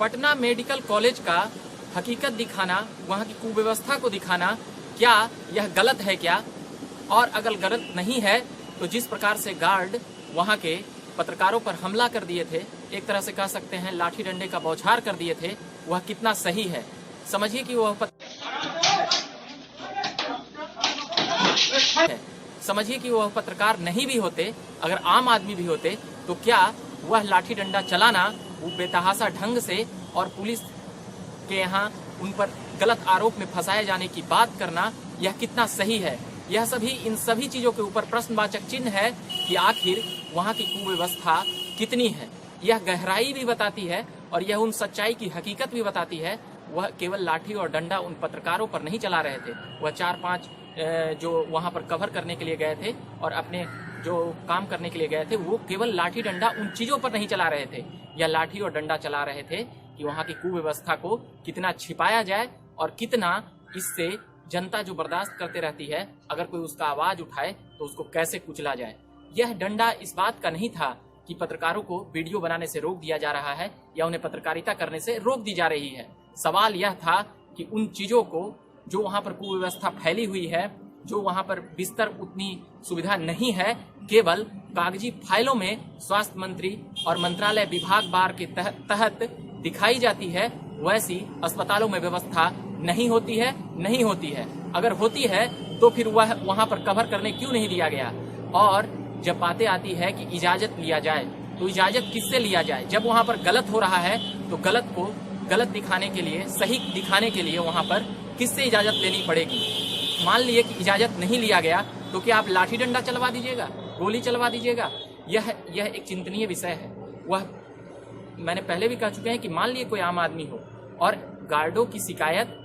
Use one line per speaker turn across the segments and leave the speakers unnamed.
Patna medical college का हकीकत दिखाना, वहाँ की कुव्यवस्था को दिखाना, क्या यह गलत है क्या? और अगर गलत नहीं है तो जिस प्रकार से गार्ड वहाँ के पत्रकारों पर हमला कर दिए थे, एक तरह से कह सकते हैं लाठी डंडे का बौछार कर दिए थे, वह कितना सही है। समझिए कि वह पत्रकार नहीं भी होते, अगर आम आदमी भी होते, तो क्या वह लाठी डंडा चलाना, वो बेतहाशा ढंग से और पुलिस के यहाँ उन पर गलत आरोप में फंसाए जाने की बात करना, यह कितना सही है? यह इन सभी चीजों के ऊपर प्रश्नवाचक चिन्ह है कि आखिर वहाँ की कुव्यवस्था कितनी है। यह गहराई भी बताती है और यह उन सच्चाई की हकीकत भी बताती है। वह केवल लाठी और डंडा उन पत्रकारों पर नहीं चला रहे थे, वह 4-5 जो वहाँ पर कवर करने के लिए गए थे और अपने जो काम करने के लिए गए थे, वो केवल लाठी डंडा उन चीजों पर नहीं चला रहे थे। यह लाठी और डंडा चला रहे थे कि वहाँ की कुव्यवस्था को कितना छिपाया जाए और कितना इससे जनता जो बर्दाश्त करते रहती है, अगर कोई उसका आवाज उठाए तो उसको कैसे कुचला जाए। यह डंडा इस बात का नहीं था कि पत्रकारों को वीडियो बनाने से रोक दिया जा रहा है या उन्हें पत्रकारिता करने से रोक दी जा रही है। सवाल यह था कि उन चीजों को जो वहाँ पर कुव्यवस्था फैली हुई है, जो वहाँ पर बिस्तर उतनी सुविधा नहीं है, केवल कागजी फाइलों में स्वास्थ्य मंत्री और मंत्रालय विभाग बार के तहत दिखाई जाती है, वैसी अस्पतालों में व्यवस्था नहीं होती है। अगर होती है तो फिर वह वहाँ पर कवर करने क्यों नहीं दिया गया? और जब बातें आती है कि इजाजत लिया जाए, तो इजाजत किससे लिया जाए? जब वहाँ पर गलत हो रहा है तो गलत को गलत दिखाने के लिए, सही दिखाने के लिए वहाँ पर किससे इजाजत लेनी पड़ेगी? मान लिए कि इजाजत नहीं लिया गया तो क्या आप लाठी डंडा चलवा दीजिएगा, गोली चलवा दीजिएगा? यह एक चिंतनीय विषय है। वह मैंने पहले भी कह चुके हैं कि मान लिए कोई आम आदमी हो, और गार्डों की शिकायत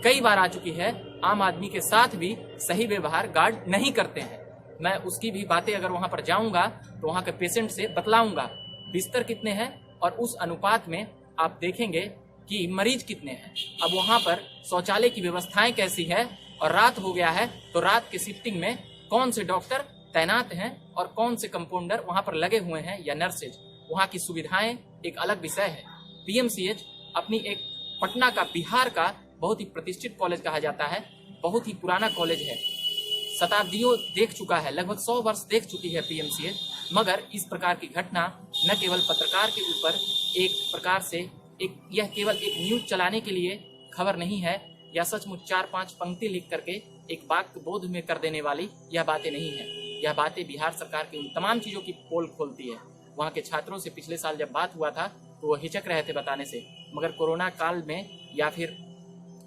कई बार आ चुकी है, आम आदमी के साथ भी सही व्यवहार गार्ड नहीं करते हैं। मैं उसकी भी बातें अगर वहां पर जाऊंगा तो वहां के पेशेंट से बतलाऊंगा बिस्तर कितने हैं, और उस अनुपात में आप देखेंगे कि मरीज कितने हैं। अब वहां पर शौचालय की व्यवस्थाएं कैसी है, और रात हो गया है तो रात के शिफ्टिंग में कौन से डॉक्टर तैनात हैं और कौन से कंपाउंडर वहां पर लगे हुए हैं या नर्सेज। वहां की सुविधाएं एक अलग विषय है। पीएमसीएच अपनी एक पटना का, बिहार का बहुत ही प्रतिष्ठित कॉलेज कहा जाता है, बहुत ही पुराना कॉलेज है, शताब्दियों देख चुका है, लगभग 100 वर्ष देख चुकी है पीएमसीएच। मगर इस प्रकार की घटना न केवल पत्रकार के ऊपर एक प्रकार से यह केवल एक न्यूज चलाने के लिए खबर नहीं है, या सचमुच 4-5 पंक्ति लिख करके एक वाक्य बोध में कर देने वाली यह बातें नहीं है। यह बातें बिहार सरकार की उन तमाम चीजों की पोल खोलती है। वहाँ के छात्रों से पिछले साल जब बात हुआ था तो वो हिचक रहे थे बताने से, मगर कोरोना काल में या फिर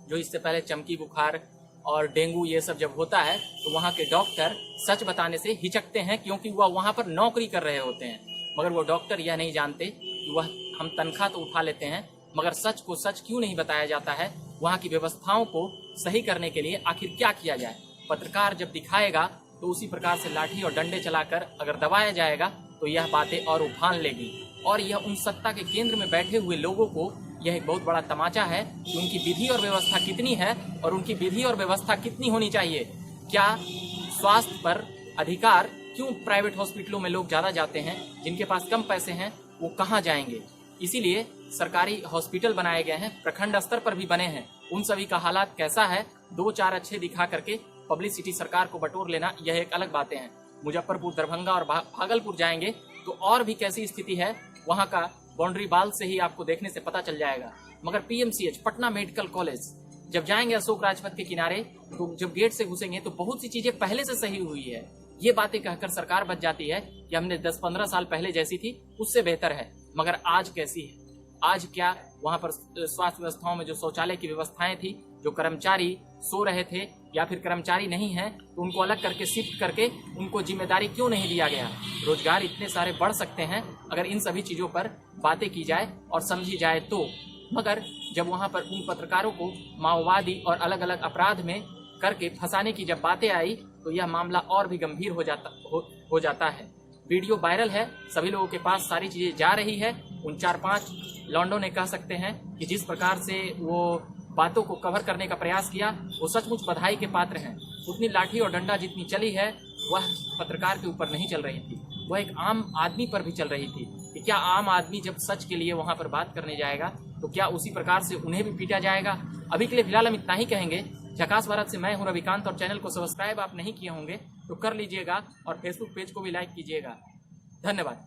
जो इससे पहले चमकी बुखार और डेंगू ये सब जब होता है तो वहाँ के डॉक्टर सच बताने से हिचकते हैं, क्योंकि वह वहाँ पर नौकरी कर रहे होते हैं। मगर वो डॉक्टर यह नहीं जानते कि वह हम तनख्वाह तो उठा लेते हैं, मगर सच को सच क्यों नहीं बताया जाता है। वहाँ की व्यवस्थाओं को सही करने के लिए आखिर क्या किया जाए? पत्रकार जब दिखाएगा तो उसी प्रकार से लाठी और डंडे चलाकर अगर दबाया जाएगा तो यह बातें और उफान लेगी। और यह उन सत्ता के केंद्र में बैठे हुए लोगों को यह एक बहुत बड़ा तमाचा है कि उनकी विधि और व्यवस्था कितनी है और उनकी विधि और व्यवस्था कितनी होनी चाहिए। क्या स्वास्थ्य पर अधिकार क्यों प्राइवेट हॉस्पिटलों में लोग ज्यादा जाते हैं, जिनके पास कम पैसे हैं वो कहाँ जाएंगे? इसीलिए सरकारी हॉस्पिटल बनाए गए हैं, प्रखंड स्तर पर भी बने हैं। उन सभी का हालात कैसा है, 2-4 अच्छे दिखा करके पब्लिसिटी सरकार को बटोर लेना, यह एक अलग बातें हैं। मुजफ्फरपुर, दरभंगा और भागलपुर जाएंगे तो और भी कैसी स्थिति है, वहाँ का बाउंड्री बाल से ही आपको देखने से पता चल जाएगा। मगर पीएमसीएच, पटना मेडिकल कॉलेज, जब जाएंगे अशोक राजपथ के किनारे तो जब गेट से घुसेंगे तो बहुत सी चीजें पहले से सही हुई है। ये बातें कहकर सरकार बच जाती है कि हमने 10-15 साल पहले जैसी थी उससे बेहतर है। मगर आज कैसी है? आज क्या वहाँ पर स्वास्थ्य व्यवस्थाओं में जो शौचालय की व्यवस्थाएं थी, जो कर्मचारी सो रहे थे या फिर कर्मचारी नहीं है तो उनको अलग करके शिफ्ट करके उनको जिम्मेदारी क्यों नहीं दिया गया? रोजगार इतने सारे बढ़ सकते हैं अगर इन सभी चीजों पर बातें की जाए और समझी जाए तो। मगर जब वहाँ पर उन पत्रकारों को माओवादी और अलग अलग अपराध में करके फंसाने की जब बातें आई तो यह मामला और भी गंभीर हो जाता है। वीडियो वायरल है, सभी लोगों के पास सारी चीजें जा रही है। उन 4-5 लॉन्डो ने कह सकते हैं कि जिस प्रकार से वो बातों को कवर करने का प्रयास किया वो सचमुच बधाई के पात्र हैं। उतनी लाठी और डंडा जितनी चली है वह पत्रकार के ऊपर नहीं चल रही थी, वह एक आम आदमी पर भी चल रही थी। कि क्या आम आदमी जब सच के लिए वहां पर बात करने जाएगा तो क्या उसी प्रकार से उन्हें भी पीटा जाएगा? अभी के लिए फिलहाल हम इतना ही कहेंगे। झकास भारत से मैं हूं रविकांत, और चैनल को सब्सक्राइब आप नहीं किए होंगे तो कर लीजिएगा और फेसबुक पेज को भी लाइक कीजिएगा। धन्यवाद।